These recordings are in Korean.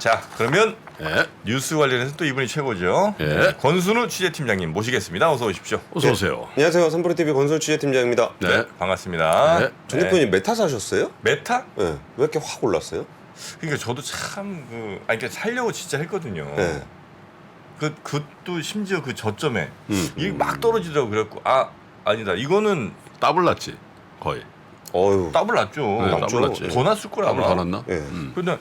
자, 그러면 예. 뉴스 관련해서 또 이분이 최고죠. 예. 네, 권순우 취재팀장님 모시겠습니다. 어서 오십시오. 어서 오세요. 안녕하세요. 삼프로TV 권순우 취재팀장입니다. 네. 반갑습니다. 네. 정 대표님 메타 사셨어요? 메타? 네. 왜 이렇게 확 올랐어요? 그러니까 저도 참 그러니까 살려고 진짜 했거든요. 네. 그것도 심지어 그 저점에 이게 음. 막 떨어지더라고 그래갖고 아니다 이거는 더블 났지 거의. 어유. 더블 났죠. 네, 더블 났지. 더 났을 거라 더블 아마. 더 났나? 예. 근데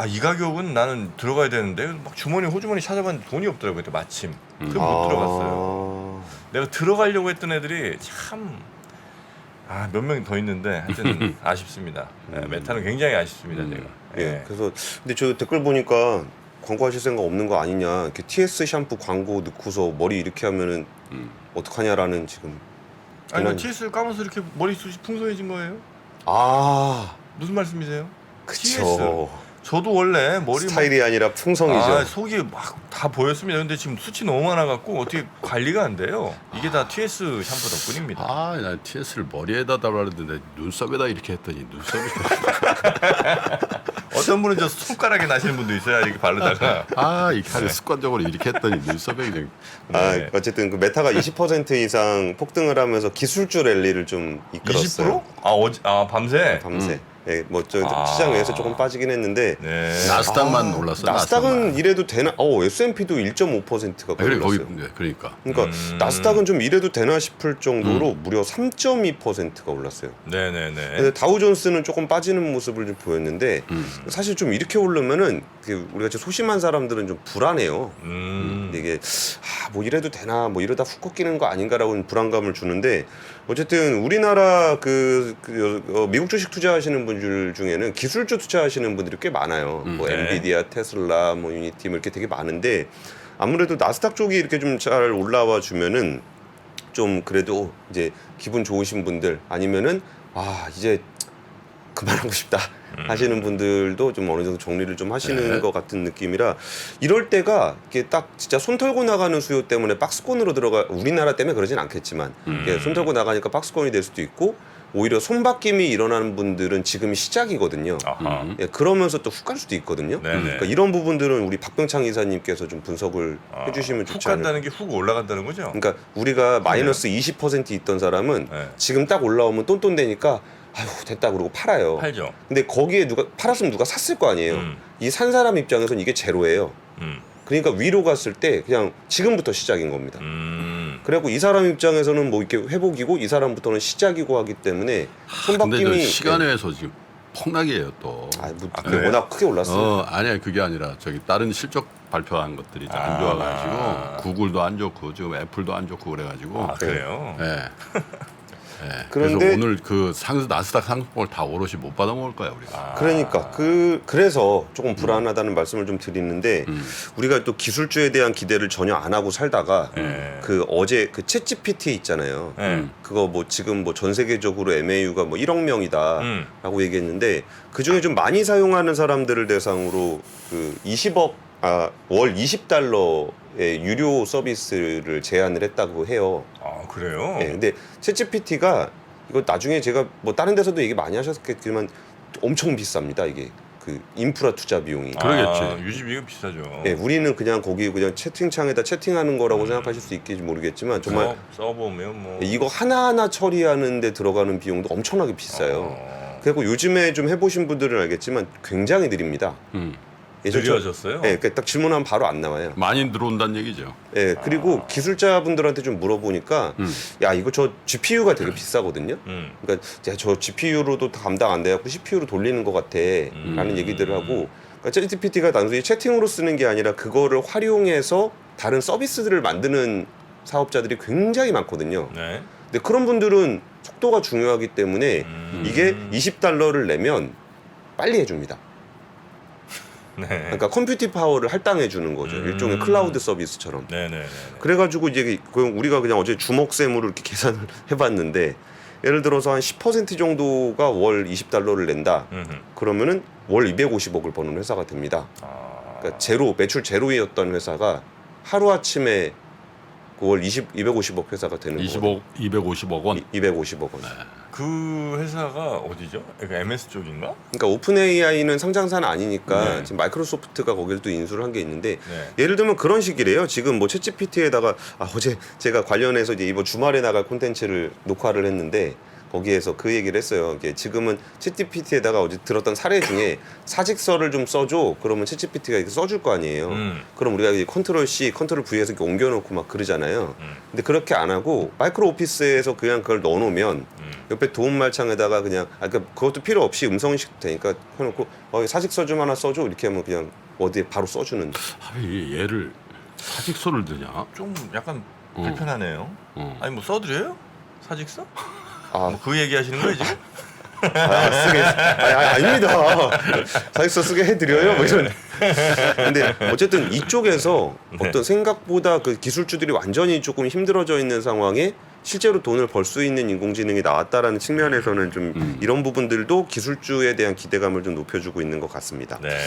이 가격은 나는 들어가야 되는데 막 주머니 호주머니 찾아봤는데 돈이 없더라고요. 그때 마침. 그래서 못 들어갔어요. 내가 들어가려고 했던 애들이 참 몇 명 더 있는데 하여튼 아쉽습니다. 네, 메타는 굉장히 아쉽습니다. 제가. 예. 그래서 근데 저 댓글 보니까 광고하실 생각 없는 거 아니냐. 이렇게 TS 샴푸 광고 넣고서 머리 이렇게 하면은 어떡하냐라는 지금. 아니 비난- TS를 까면서 이렇게 머리숱이 풍성해진 거예요? 아, 무슨 말씀이세요? 그쵸. 저도 원래 머리 스타일이 아니라 풍성이죠. 속이 막 다 보였습니다. 근데 지금 숱이 너무 많아갖고 어떻게 관리가 안 돼요. 이게 다 TS 샴푸 덕분입니다. 난 TS를 머리에다 달았는데 눈썹에다 이렇게 했더니 눈썹이 어떤 분은 저 손가락에 나시는 분도 있어요. 이렇게 바르다가. 이게 하루 습관적으로 이렇게 했더니 눈썹에 그냥 네. 어쨌든 그 메타가 20% 이상 폭등을 하면서 기술주 랠리를 좀 이끌었어요. 20%? 밤새? 밤새. 예, 뭐저 시장 외에서 조금 빠지긴 했는데 네. 나스닥만 올랐어. 나스닥은 이래도 되나? S&P도 1.5%가 그래 거기 올랐어요. 그러니까. 그러니까 나스닥은 좀 이래도 되나 싶을 정도로 무려 3.2%가 올랐어요. 네네네. 근데 다우존스는 조금 빠지는 모습을 좀 보였는데 사실 좀 이렇게 오르면은 우리가 소심한 사람들은 좀 불안해요. 이게 뭐 이래도 되나 뭐 이러다 훅 꺾이는 거 아닌가라고 불안감을 주는데 어쨌든 우리나라 미국 주식 투자하시는 분들 중에는 기술주 투자하시는 분들이 꽤 많아요. 뭐 네. 엔비디아, 테슬라, 뭐 유니티 뭐 이렇게 되게 많은데 아무래도 나스닥 쪽이 이렇게 좀 잘 올라와 주면은 좀 그래도 이제 기분 좋으신 분들 아니면은 이제 그만하고 싶다 하시는 분들도 좀 어느 정도 정리를 좀 하시는 네. 것 같은 느낌이라 이럴 때가 이게 딱 진짜 손 털고 나가는 수요 때문에 박스권으로 우리나라 때문에 그러진 않겠지만 이게 손 털고 나가니까 박스권이 될 수도 있고 오히려 손바뀜이 일어나는 분들은 지금이 시작이거든요. 아하. 예, 그러면서 또 훅 갈 수도 있거든요. 네네. 그러니까 이런 부분들은 우리 박병창 이사님께서 좀 분석을 해주시면 훅 좋지 않을까. 간다는 게 훅 올라간다는 거죠? 그러니까 우리가 마이너스 20% 있던 사람은 네. 지금 딱 올라오면 똔똔대니까 아유 됐다 그러고 팔아요. 팔죠. 근데 거기에 누가 팔았으면 누가 샀을 거 아니에요. 이 산 사람 입장에서는 이게 제로예요. 그러니까 위로 갔을 때 그냥 지금부터 시작인 겁니다. 그래갖고 이 사람 입장에서는 뭐 이렇게 회복이고 이 사람부터는 시작이고 하기 때문에 근데 손바뀜이 시간에 의해서 지금 폭락이에요 또. 그게 워낙 크게 올랐어요. 아니야 그게 아니라 다른 실적 발표한 것들이 안 좋아가지고 구글도 안 좋고 지금 애플도 안 좋고 그래가지고. 그래요? 예. 그런데 그래서 오늘 나스닥 상승폭을 다 오롯이 못 받아 먹을 거야 우리가. 그러니까 그래서 조금 불안하다는 말씀을 좀 드리는데 우리가 또 기술주에 대한 기대를 전혀 안 하고 살다가 어제 챗 GPT 있잖아요. 그거 뭐 지금 뭐 전 세계적으로 MAU가 뭐 1억 명이다라고 얘기했는데 그 중에 좀 많이 사용하는 사람들을 대상으로 월 20달러의 유료 서비스를 제안을 했다고 해요. 그래요? 예, 근데 챗GPT가 이거 나중에 제가 뭐 다른 데서도 얘기 많이 하셨겠지만 엄청 비쌉니다. 이게 그 인프라 투자 비용이. 그러겠지. 유지비가 비싸죠. 예, 우리는 그냥 거기 그냥 채팅창에다 채팅하는 거라고 생각하실 수 있겠지 모르겠지만 정말 써보면 뭐 이거 하나하나 처리하는 데 들어가는 비용도 엄청나게 비싸요. 그리고 요즘에 좀 해보신 분들은 알겠지만 굉장히 느립니다. 느려졌어요? 예, 그러니까 딱 질문하면 바로 안 나와요. 많이 들어온다는 얘기죠. 예, 그리고 기술자분들한테 좀 물어보니까 야 이거 저 GPU가 되게 비싸거든요. 그러니까 야, 저 GPU로도 감당 안 돼갖고 CPU로 돌리는 것 같아라는 얘기들을 하고 그러니까 챗GPT가 단순히 채팅으로 쓰는 게 아니라 그거를 활용해서 다른 서비스들을 만드는 사업자들이 굉장히 많거든요. 네. 근데 그런 분들은 속도가 중요하기 때문에 이게 $20를 내면 빨리 해줍니다. 네. 그러니까 컴퓨팅 파워를 할당해 주는 거죠. 일종의 클라우드 서비스처럼. 네네. 그래가지고 이제 우리가 그냥 어제 주먹셈으로 이렇게 계산을 해봤는데 예를 들어서 한 10% 정도가 월 $20를 낸다. 그러면은 월 250억을 버는 회사가 됩니다. 그러니까 매출 제로였던 회사가 하루 아침에 9월 250억 회사가 되는 거예요. 250억 원. 250억 원. 그 회사가 어디죠? 그러니까 MS 쪽인가? 그러니까 오픈 AI는 상장사는 아니니까 네. 지금 마이크로소프트가 거기를 또 인수를 한 게 있는데 네. 예를 들면 그런 식이래요. 지금 뭐 챗GPT에다가 어제 제가 관련해서 이제 이번 주말에 나갈 콘텐츠를 녹화를 했는데 거기에서 그 얘기를 했어요. 이게 지금은 챗GPT에다가 어제 들었던 사례 중에 사직서를 좀 써줘. 그러면 챗GPT가 이렇게 써줄 거 아니에요. 그럼 우리가 이제 컨트롤 C, 컨트롤 V에서 이렇게 옮겨놓고 막 그러잖아요. 근데 그렇게 안 하고 마이크로 오피스에서 그냥 그걸 넣어놓으면 옆에 도움말창에다가 그냥 그러니까 그것도 필요 없이 음성인식 되니까 해놓고 사직서 좀 하나 써줘 이렇게 하면 그냥 어디에 바로 써주는. 왜 얘를 사직서를 드냐? 좀 약간 불편하네요. 아니 뭐 써드려요? 사직서? 아, 뭐 그 얘기 하시는 거예요 지금? 아닙니다. 사직서 쓰게 해드려요. 뭐 이런. 근데 어쨌든 이쪽에서 어떤 생각보다 그 기술주들이 완전히 조금 힘들어져 있는 상황에 실제로 돈을 벌 수 있는 인공지능이 나왔다라는 측면에서는 좀 이런 부분들도 기술주에 대한 기대감을 좀 높여주고 있는 것 같습니다. 네.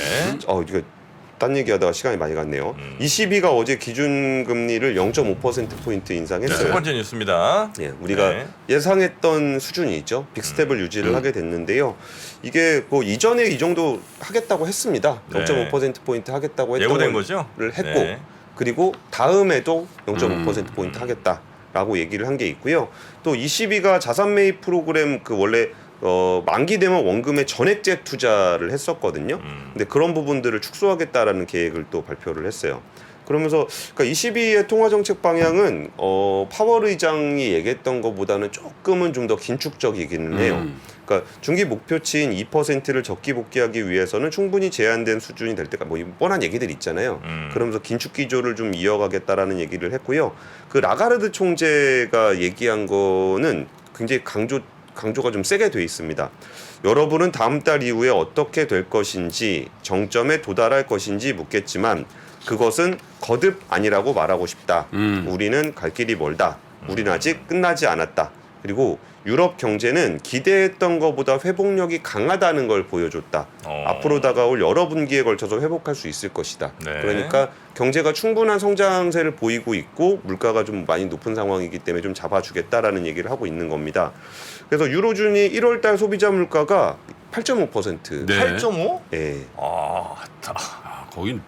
이거 딴 얘기하다가 시간이 많이 갔네요. ECB가 어제 기준금리를 0.5%포인트 인상했어요. 첫 번째 뉴스입니다. 예, 우리가 네. 예상했던 수준이 있죠. 빅스텝을 유지를 하게 됐는데요. 이게 뭐 이전에 이 정도 하겠다고 했습니다. 네. 0.5%포인트 하겠다고 했던 예고된 거죠? 를 했고 네. 그리고 다음에도 0.5%포인트 하겠다라고 얘기를 한 게 있고요. 또 ECB가 자산 매입 프로그램 그 원래 만기 되면 원금에 전액제 투자를 했었거든요. 근데 그런 부분들을 축소하겠다라는 계획을 또 발표를 했어요. 그러면서 그러니까 ECB의 통화 정책 방향은 파월 의장이 얘기했던 것보다는 조금은 좀 더 긴축적이기는 해요. 그러니까 중기 목표치인 2%를 적기 복귀하기 위해서는 충분히 제한된 수준이 될 때까지 뭐 뻔한 얘기들 있잖아요. 그러면서 긴축 기조를 좀 이어가겠다라는 얘기를 했고요. 그 라가르드 총재가 얘기한 거는 굉장히 강조가 좀 세게 돼 있습니다. 여러분은 다음 달 이후에 어떻게 될 것인지 정점에 도달할 것인지 묻겠지만 그것은 거듭 아니라고 말하고 싶다. 우리는 갈 길이 멀다. 우리는 아직 끝나지 않았다. 그리고 유럽 경제는 기대했던 것보다 회복력이 강하다는 걸 보여줬다. 앞으로 다가올 여러 분기에 걸쳐서 회복할 수 있을 것이다. 네. 그러니까 경제가 충분한 성장세를 보이고 있고 물가가 좀 많이 높은 상황이기 때문에 좀 잡아주겠다라는 얘기를 하고 있는 겁니다. 그래서 유로존이 1월달 소비자 물가가 8.5%. 네. 8.5? 예. 거긴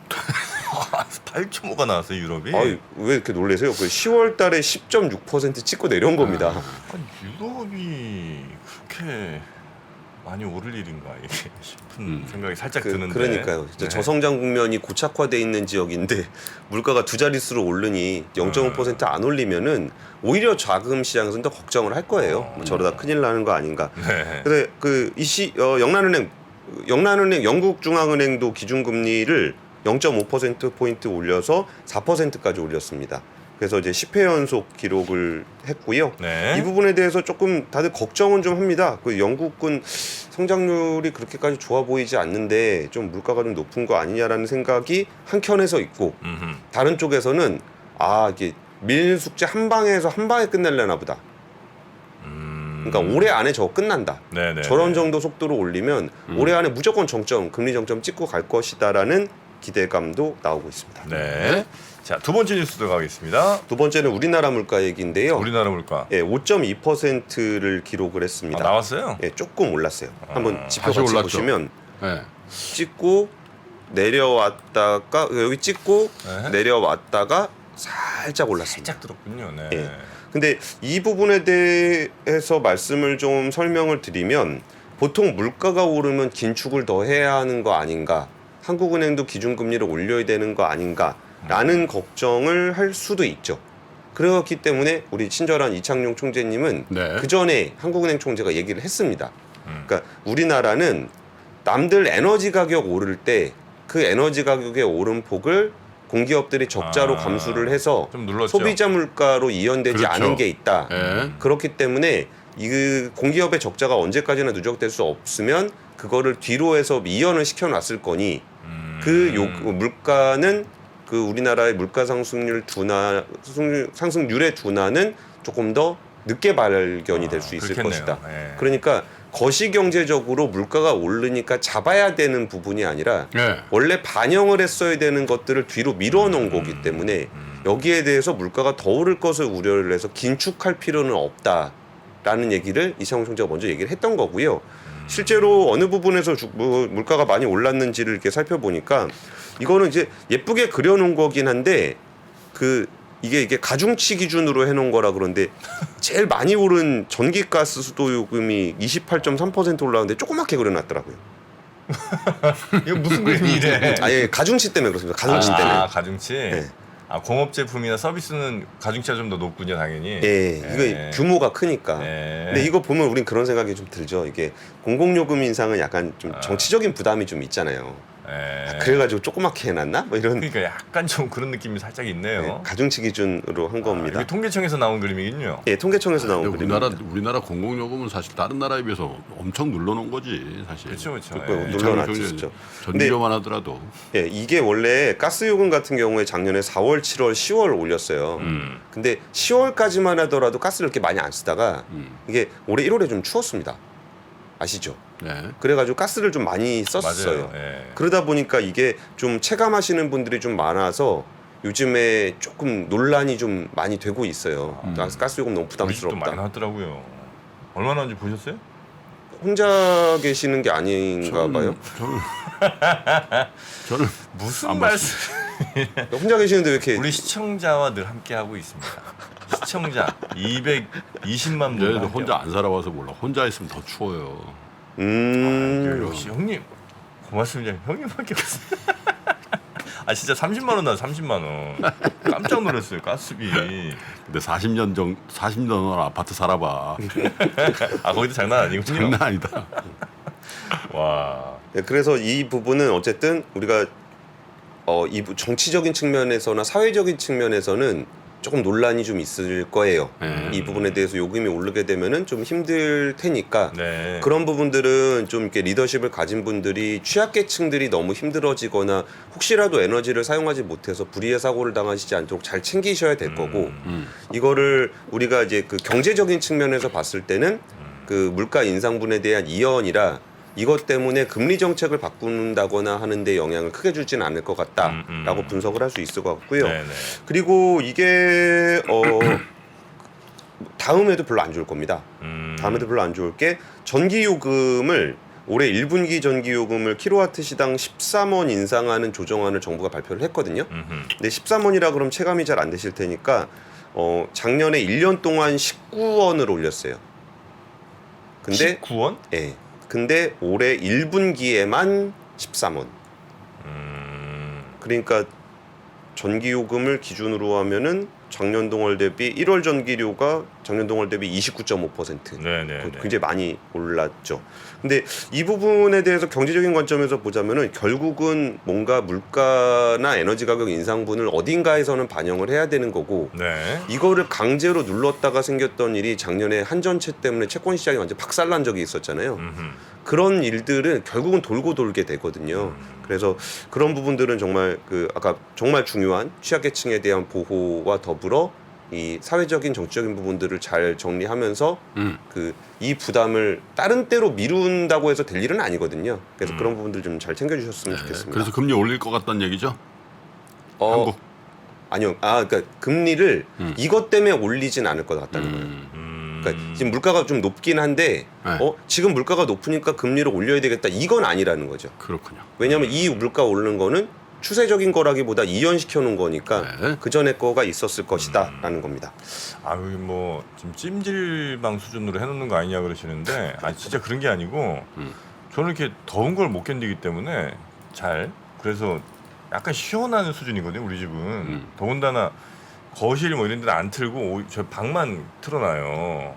8.5가 나왔어요 유럽이. 왜 이렇게 놀라세요? 그 10월달에 10.6% 찍고 내려온 겁니다. 아니, 유럽이 그렇게 많이 오를 일인가 이게 싶은 생각이 살짝 드는데. 그러니까요. 네. 저성장 국면이 고착화돼 있는 지역인데 물가가 두 자릿수로 오르니 0.5% 안 올리면은 오히려 자금 시장에서는 더 걱정을 할 거예요. 뭐 저러다 큰일 나는 거 아닌가. 네. 근데 그 영란은행 영국 중앙은행도 기준금리를 0.5% 포인트 올려서 4%까지 올렸습니다. 그래서 이제 10회 연속 기록을 했고요. 네. 이 부분에 대해서 조금 다들 걱정은 좀 합니다. 그 영국은 성장률이 그렇게까지 좋아 보이지 않는데 좀 물가가 좀 높은 거 아니냐라는 생각이 한켠에서 있고 다른 쪽에서는 이게 밀 숙제 한 방에 해서 한 방에 끝낼려나 보다. 그러니까 올해 안에 저거 끝난다. 네네. 저런 정도 속도로 올리면 올해 안에 무조건 금리 정점 찍고 갈 것이다라는 기대감도 나오고 있습니다. 네. 자, 두 번째 뉴스 들어가겠습니다. 두 번째는 우리나라 물가 얘기인데요. 우리나라 물가. 예, 5.2%를 기록을 했습니다. 나왔어요? 예, 조금 올랐어요. 한번 지표 다시 같이 올랐죠. 보시면 네. 찍고 내려왔다가 여기 찍고 네. 내려왔다가 살짝 올랐습니다. 살짝 들었군요. 네. 예. 근데 이 부분에 대해서 말씀을 좀 설명을 드리면 보통 물가가 오르면 긴축을 더 해야 하는 거 아닌가? 한국은행도 기준금리를 올려야 되는 거 아닌가라는 걱정을 할 수도 있죠. 그렇기 때문에 우리 친절한 이창용 총재님은 네. 그 전에 한국은행 총재가 얘기를 했습니다. 그러니까 우리나라는 남들 에너지 가격 오를 때 그 에너지 가격의 오름폭을 공기업들이 적자로 감수를 해서 좀 눌렀죠. 소비자 물가로 이연되지 그렇죠. 않은 게 있다. 네. 그렇기 때문에 이 공기업의 적자가 언제까지나 누적될 수 없으면 그거를 뒤로 해서 이연을 시켜놨을 거니 물가는 그 우리나라의 물가 상승률의 둔화는 조금 더 늦게 발견이 될 수 있을 그렇겠네요. 것이다. 네. 그러니까 거시경제적으로 물가가 오르니까 잡아야 되는 부분이 아니라 네. 원래 반영을 했어야 되는 것들을 뒤로 밀어놓은 거기 때문에 여기에 대해서 물가가 더 오를 것을 우려를 해서 긴축할 필요는 없다라는 얘기를 이창용 총재가 먼저 얘기를 했던 거고요. 실제로 어느 부분에서 물가가 많이 올랐는지를 이렇게 살펴보니까 이거는 이제 예쁘게 그려놓은 거긴 한데 이게 가중치 기준으로 해놓은 거라 그런데 제일 많이 오른 전기가스 수도 요금이 28.3% 올라가는데 조그맣게 그려놨더라고요. 이거 무슨 그림이 이래? 아예 가중치 때문에 그렇습니다. 가중치 때문에. 가중치. 네. 공업 제품이나 서비스는 가중치가 좀 더 높군요, 당연히. 예, 이거 규모가 크니까. 예. 근데 이거 보면 우린 그런 생각이 좀 들죠. 이게 공공요금 인상은 약간 좀 정치적인 부담이 좀 있잖아요. 예. 그래가지고 조그맣게 해놨나? 뭐 이런 그러니까 약간 좀 그런 느낌이 살짝 있네요. 가중치 기준으로 한 겁니다. 이게 통계청에서 나온 그림이군요. 예, 통계청에서 나온 근데 그림입니다. 우리나라 공공요금은 사실 다른 나라에 비해서 엄청 눌러놓은 거지 사실. 그렇죠, 그렇죠. 그거 예. 눌러놨죠. 전기료만 하더라도. 예, 이게 원래 가스요금 같은 경우에 작년에 4월, 7월, 10월 올렸어요. 근데 10월까지만 하더라도 가스를 이렇게 많이 안 쓰다가 이게 올해 1월에 좀 추웠습니다. 아시죠? 네. 그래가지고 가스를 좀 많이 썼어요. 맞아요. 예. 그러다 보니까 이게 좀 체감하시는 분들이 좀 많아서 요즘에 조금 논란이 좀 많이 되고 있어요. 가스요금 너무 우리 집도 많이 부담스럽다. 나왔더라고요. 얼마나 나온지 보셨어요? 혼자 계시는 게 아닌가 봐요. 저는 무슨 안 말씀? 혼자 계시는데 왜 이렇게 우리 시청자와 늘 함께 하고 있습니다. 시청자 220만 분. 얘도 혼자 안 살아봐서 몰라. 혼자 있으면 더 추워요. 역시 형님 고맙습니다. 형님밖에 없어요. 진짜 30만 원 나 30만 원. 깜짝 놀랐어요. 가스비. 근데 40년 동안 아파트 살아봐. 거기도 장난 아니군요. 장난 아니다. 와. 네, 그래서 이 부분은 어쨌든 우리가 이 정치적인 측면에서나 사회적인 측면에서는 조금 논란이 좀 있을 거예요. 이 부분에 대해서 요금이 오르게 되면은 좀 힘들 테니까 네. 그런 부분들은 좀 이렇게 리더십을 가진 분들이 취약계층들이 너무 힘들어지거나 혹시라도 에너지를 사용하지 못해서 불의의 사고를 당하시지 않도록 잘 챙기셔야 될 거고 이거를 우리가 이제 그 경제적인 측면에서 봤을 때는 그 물가 인상분에 대한 이연이라 이것 때문에 금리 정책을 바꾼다거나 하는데 영향을 크게 주지는 않을 것 같다라고 분석을 할 수 있을 것 같고요. 네네. 그리고 이게 다음에도 별로 안 좋을 겁니다. 다음에도 별로 안 좋을 게 전기요금을 올해 1분기 전기요금을 킬로와트 시당 13원 인상하는 조정안을 정부가 발표를 했거든요. 근데 13원이라 그럼 체감이 잘 안 되실 테니까 작년에 1년 동안 19원을 올렸어요. 근데 19원? 예. 근데 올해 1분기에만 13원. 그러니까 전기요금을 기준으로 하면은 작년 동월 대비 1월 전기료가 작년 동월 대비 29.5%. 네네. 굉장히 많이 올랐죠. 근데 이 부분에 대해서 경제적인 관점에서 보자면은 결국은 뭔가 물가나 에너지 가격 인상분을 어딘가에서는 반영을 해야 되는 거고 네. 이거를 강제로 눌렀다가 생겼던 일이 작년에 한전채 때문에 채권 시장이 완전 박살난 적이 있었잖아요. 그런 일들은 결국은 돌고 돌게 되거든요. 그래서 그런 부분들은 정말 아까 정말 중요한 취약계층에 대한 보호와 더불어 이 사회적인 정치적인 부분들을 잘 정리하면서 이 부담을 다른 때로 미룬다고 해서 될 일은 아니거든요. 그래서 그런 부분들 좀 잘 챙겨주셨으면 좋겠습니다. 그래서 금리 올릴 것 같다는 얘기죠? 한국. 아니요. 그러니까 금리를 이것 때문에 올리진 않을 것 같다는 거예요. 그러니까 지금 물가가 좀 높긴 한데 지금 물가가 높으니까 금리를 올려야 되겠다 이건 아니라는 거죠. 그렇군요. 왜냐하면 이 물가 오르는 거는 추세적인 거라기보다 이연시켜 놓은 거니까 그 전에 거가 있었을 것이다라는 겁니다. 뭐 지금 찜질방 수준으로 해놓는 거 아니냐 그러시는데 진짜 그런 게 아니고 저는 이렇게 더운 걸 못 견디기 때문에 그래서 약간 시원한 수준이거든요. 우리 집은 더군다나 거실 뭐 이런 데는 안 틀고 저 방만 틀어놔요.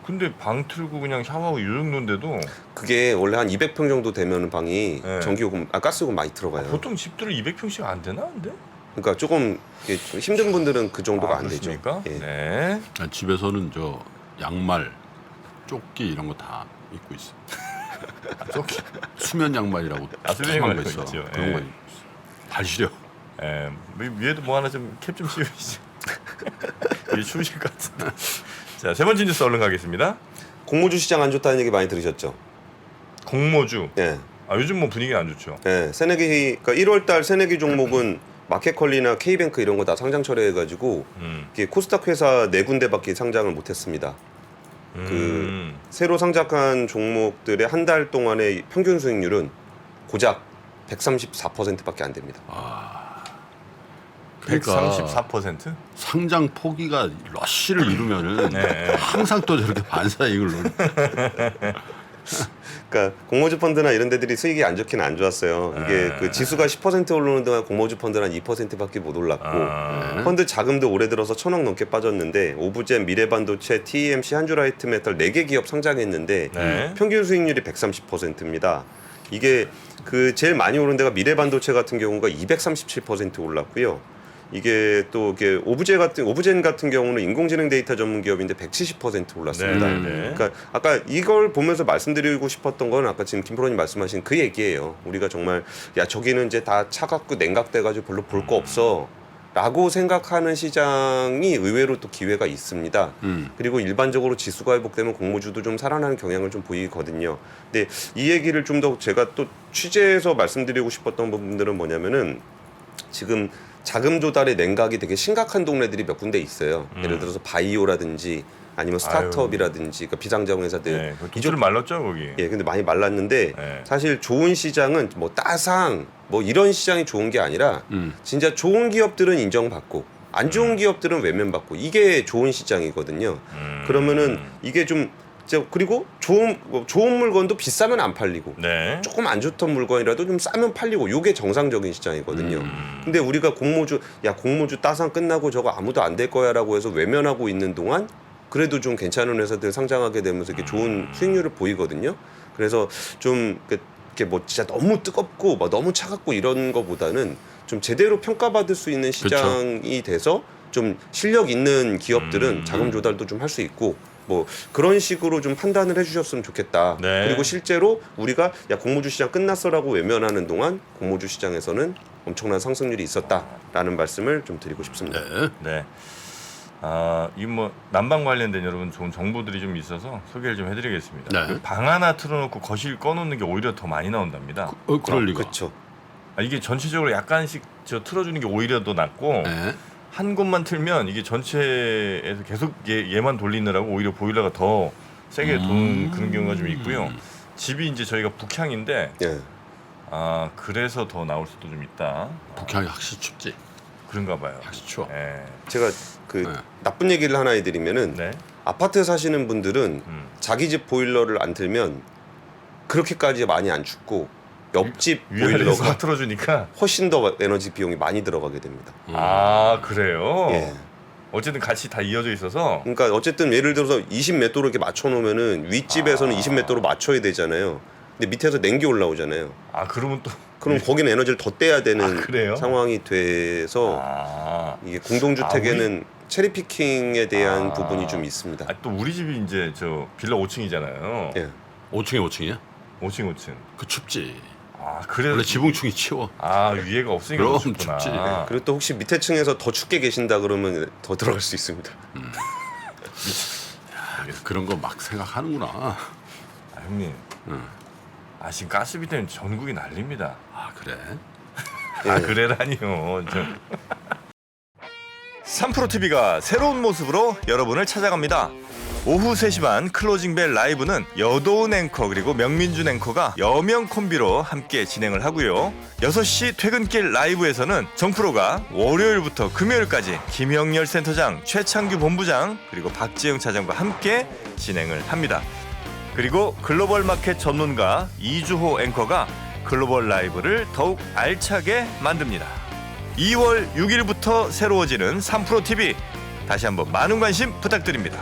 근데 방 틀고 그냥 샤워하고 이 정도인데도 그게 원래 한 200평 정도 되면 방이 전기요금, 가스요금 많이 들어가요. 보통 집들은 200평씩 안 되나 근데? 그러니까 조금 좀 힘든 분들은 그 정도가 안 되죠. 그렇습니까? 예. 네. 집에서는 저 양말, 조끼 이런 거 다 입고 있어. 조끼. 수면 양말이라고 수면 투명한 양말 거 있어. 있죠. 그런 거 입고 있어. 발 시려. 위에도 뭐 하나 좀 캡 좀 씌우시죠. 위에 추우실 것 같은데. 자, 세 번째 뉴스 얼른 가겠습니다. 공모주 시장 안 좋다는 얘기 많이 들으셨죠? 공모주. 예. 요즘 뭐 분위기는 안 좋죠. 예. 새내기 그러니까 1월 달 새내기 종목은 마켓컬리나 K뱅크 이런 거 다 상장 철회해가지고 이게 코스닥 회사 4군데밖에 상장을 못했습니다. 그 새로 상장한 종목들의 한 달 동안의 평균 수익률은 고작 134%밖에 안 됩니다. 그러니까 134%? 상장 포기가 러쉬를 이루면은 네. 항상 또 저렇게 반사이익을 노려. 그러니까 공모주 펀드나 이런 데들이 수익이 안 좋긴 안 좋았어요. 이게 그 지수가 10% 오르는 동안 공모주 펀드는 한 2%밖에 못 올랐고 펀드 자금도 올해 들어서 1,000억 넘게 빠졌는데 오브젠, 미래반도체, TEMC, 한주라이트메탈 4개 기업 상장했는데 네. 평균 수익률이 130%입니다. 이게 그 제일 많이 오른 데가 미래반도체 같은 경우가 237% 올랐고요. 이게 또 이게 오브젠 같은 경우는 인공지능 데이터 전문 기업인데 170% 올랐습니다. 네, 네. 그러니까 아까 이걸 보면서 말씀드리고 싶었던 건 아까 지금 김 프로님 말씀하신 그 얘기예요. 우리가 정말 야 저기는 이제 다 차갑고 냉각돼가지고 별로 볼 거 없어. 라고 생각하는 시장이 의외로 또 기회가 있습니다. 그리고 일반적으로 지수가 회복되면 공모주도 좀 살아나는 경향을 좀 보이거든요. 근데 이 얘기를 좀 더 제가 또 취재해서 말씀드리고 싶었던 부분들은 뭐냐면은 지금 자금 조달의 냉각이 되게 심각한 동네들이 몇 군데 있어요. 예를 들어서 바이오라든지 아니면 스타트업이라든지 그러니까 비상자원 회사들. 네, 돈줄 말랐죠 거기. 예, 근데 많이 말랐는데 네. 사실 좋은 시장은 뭐 따상 뭐 이런 시장이 좋은 게 아니라 진짜 좋은 기업들은 인정받고 안 좋은 기업들은 외면받고 이게 좋은 시장이거든요. 그러면은 이게 좀 그리고 좋은 물건도 비싸면 안 팔리고 네. 조금 안 좋던 물건이라도 좀 싸면 팔리고 이게 정상적인 시장이거든요. 근데 우리가 공모주 따상 끝나고 저거 아무도 안 될 거야라고 해서 외면하고 있는 동안 그래도 좀 괜찮은 회사들 상장하게 되면서 이렇게 좋은 수익률을 보이거든요. 그래서 좀 이렇게 뭐 진짜 너무 뜨겁고 뭐 너무 차갑고 이런 거보다는 좀 제대로 평가받을 수 있는 시장이 돼서 좀 실력 있는 기업들은 자금 조달도 좀 할 수 있고 뭐 그런 식으로 좀 판단을 해주셨으면 좋겠다. 네. 그리고 실제로 우리가 야 공모주 시장 끝났어라고 외면하는 동안 공모주 시장에서는 엄청난 상승률이 있었다라는 말씀을 좀 드리고 싶습니다. 네. 네. 이 뭐 난방 관련된 여러분 좋은 정보들이 좀 있어서 소개를 좀 해드리겠습니다. 네. 방 하나 틀어놓고 거실 꺼놓는 게 오히려 더 많이 나온답니다. 그럴 리가. 그렇죠. 이게 전체적으로 약간씩 틀어주는 게 오히려 더 낫고 네. 한 곳만 틀면 이게 전체에서 계속 얘만 돌리느라고 오히려 보일러가 더 세게 도는 그런 경우가 좀 있고요. 집이 이제 저희가 북향인데 예. 그래서 더 나올 수도 좀 있다. 북향이 확실히 춥지. 그런가 봐요. 확실히 추워. 네. 제가 그 네. 나쁜 얘기를 하나 해드리면은 네. 아파트 사시는 분들은 자기 집 보일러를 안 틀면 그렇게까지 많이 안 춥고 옆집 위아래에서 보일러가 틀어주니까. 훨씬 더 에너지 비용이 많이 들어가게 됩니다. 그래요? 예. 어쨌든 같이 다 이어져 있어서. 그러니까 어쨌든 예를 들어서 20몇 도로 이렇게 맞춰 놓으면은 윗집에서는 20몇 도로 맞춰야 되잖아요. 근데 밑에서 냉기 올라오잖아요. 그러면 또. 그럼 거기는 에너지를 더 떼야 되는 그래요? 상황이 돼서 이게 공동주택에는 체리 피킹에 대한 부분이 좀 있습니다. 또 우리 집이 이제 저 빌라 5층이잖아요. 예. 5층에 5층이야? 5층. 그 춥지. 그래서. 원래 지붕층이 치워. 위에가 없으니까 그럼 더 춥구나. 춥지. 그리고 또 혹시 밑에 층에서 더 춥게 계신다 그러면 더 들어갈 수 있습니다. 그런 거 막 생각하는구나. 형님. 지금 가스비 때문에 전국이 난립니다. 그래? 그래라니요. 3프로TV가 새로운 모습으로 여러분을 찾아갑니다. 오후 3시 반 클로징벨 라이브는 여도은 앵커 그리고 명민준 앵커가 여명 콤비로 함께 진행을 하고요. 6시 퇴근길 라이브에서는 정프로가 월요일부터 금요일까지 김영렬 센터장, 최창규 본부장 그리고 박지영 차장과 함께 진행을 합니다. 그리고 글로벌 마켓 전문가 이주호 앵커가 글로벌 라이브를 더욱 알차게 만듭니다. 2월 6일부터 새로워지는 3프로TV 다시 한번 많은 관심 부탁드립니다.